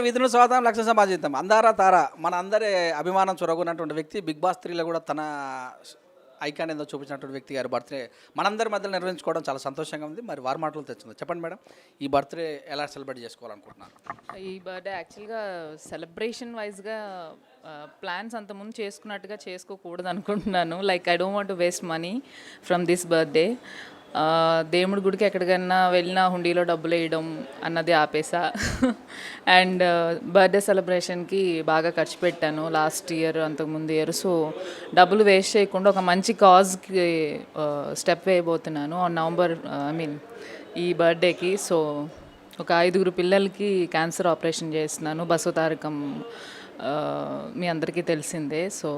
విధులు స్వాతం లక్ష్య సమాజితం అందారా తారా మన అందరి అభిమానం చొరగొన్నటువంటి వ్యక్తి బిగ్ బాస్ 3లో కూడా తన ఐకాన్ ఏదో చూపించినటువంటి వ్యక్తి గారి బర్త్డే మనందరి మధ్యలో నిర్వహించుకోవడం చాలా సంతోషంగా ఉంది. మరి వారి మాటలు తెచ్చింది చెప్పండి మేడం, ఈ బర్త్డే ఎలా సెలబ్రేట్ చేసుకోవాలనుకుంటున్నారు? ఈ బర్త్డే యాక్చువల్గా సెలబ్రేషన్ వైజ్గా ప్లాన్స్ అంతకుముందు చేసుకున్నట్టుగా చేసుకోకూడదు అనుకుంటున్నాను. Like I don't want to waste money from this birthday. దేవుడి గుడికి ఎక్కడికైనా వెళ్ళినా హుండీలో డబ్బులు వేయడం అన్నది ఆపేసా. అండ్ బర్త్డే సెలబ్రేషన్కి బాగా ఖర్చు పెట్టాను లాస్ట్ ఇయర్ అంతకుముందు ఇయర్. సో డబ్బులు వేస్ట్ చేయకుండా ఒక మంచి కాజ్కి స్టెప్ వేయబోతున్నాను నవంబర్ ఈ బర్త్డేకి. సో ఒక 5 పిల్లలకి క్యాన్సర్ ఆపరేషన్ చేస్తున్నాను. బసవతారకం మీ అందరికీ తెలిసిందే. సో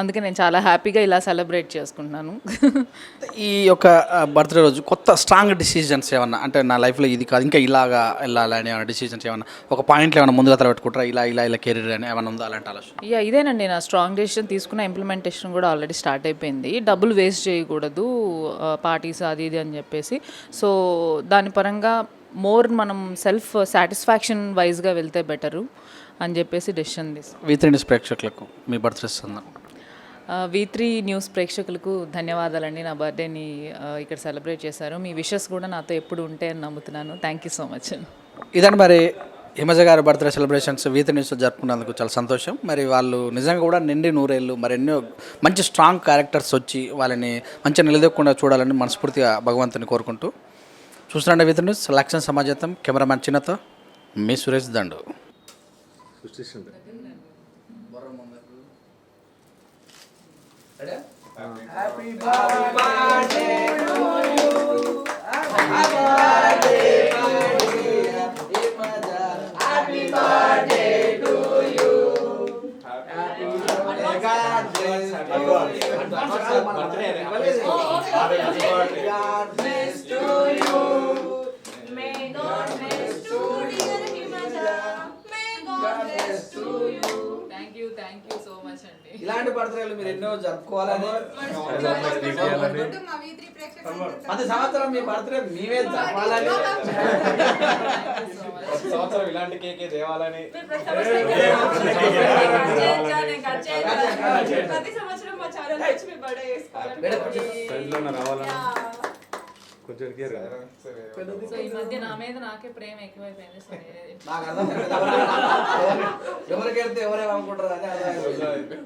అందుకే నేను చాలా హ్యాపీగా ఇలా సెలబ్రేట్ చేసుకుంటున్నాను. ఈ యొక్క బర్త్డే రోజు కొత్త స్ట్రాంగ్ డిసిజన్స్ ఏమన్నా, అంటే నా లైఫ్లో ఇది కాదు ఇంకా ఇలాగా వెళ్ళాలని ఏమైనా డిసిజన్స్ ఏమన్నా, ఒక పాయింట్లు ఏమైనా ముందుగా తలపెట్టుకుంటారా? ఇలా కెరీర్ అని ఏమైనా ఉందా అలాంటి ఆలోచన? ఇదేనండి నా స్ట్రాంగ్ డెసిషన్ తీసుకున్న. ఇంప్లిమెంటేషన్ కూడా ఆల్రెడీ స్టార్ట్ అయిపోయింది. డబ్బులు వేస్ట్ చేయకూడదు పార్టీస్ అది ఇది అని చెప్పేసి. సో దాని పరంగా మనం సెల్ఫ్ సాటిస్ఫాక్షన్ వైజ్గా వెళ్తే బెటరు అని చెప్పేసి డెసిషన్ తీసుకున్నాను. V3 న్యూస్ ప్రేక్షకులకు మీ బర్త్డే ఇస్తున్నాను. V3 న్యూస్ ప్రేక్షకులకు ధన్యవాదాలండి. నా బర్త్డేని ఇక్కడ సెలబ్రేట్ చేశారు. మీ విషెస్ కూడా నాతో ఎప్పుడు ఉంటాయని నమ్ముతున్నాను. Thank you so much. ఇదండి మరి హిమజ గారి బర్త్డే సెలబ్రేషన్స్ V3 న్యూస్లో జరుపుకున్నందుకు చాలా సంతోషం. మరి వాళ్ళు నిజంగా కూడా నిండి నూరేళ్ళు మరి ఎన్నో మంచి స్ట్రాంగ్ క్యారెక్టర్స్ వచ్చి వాళ్ళని మంచిగా నిలదొక్కకుండా చూడాలని మనస్ఫూర్తిగా భగవంతుని కోరుకుంటూ చూస్తున్నాండి V3 న్యూస్. లక్ష్యం సమాజం cameraman చిన్నతో me Suresh Dandu. Happy birthday to you. Happy birthday Happy birthday to you. Happy birthday. God bless to you. May God bless to dear Himaja. May God bless to you. Thank you so much అండి. ఇలాంటి బర్త్డేలు మీరు ఎన్నో జరుపుకోవాలని 10 సంవత్సరం మీ birthday మీవే జరపాలని సంవత్సరం ఇలాంటి కేకే తేవాలని ప్రతి సంవత్సరం మా ఛానల్ వచ్చి మీ బర్త్డే చేసుకోవాలి. రావాలని కొంచెం కేర్ కదా. సో ఈ మధ్య నా మీద నాకే ప్రేమ ఎక్కువైపోయింది. సో నాకు అర్థం ఎవరికి వెళ్తే ఎవరేమనుకుంటారు అదే అర్థం.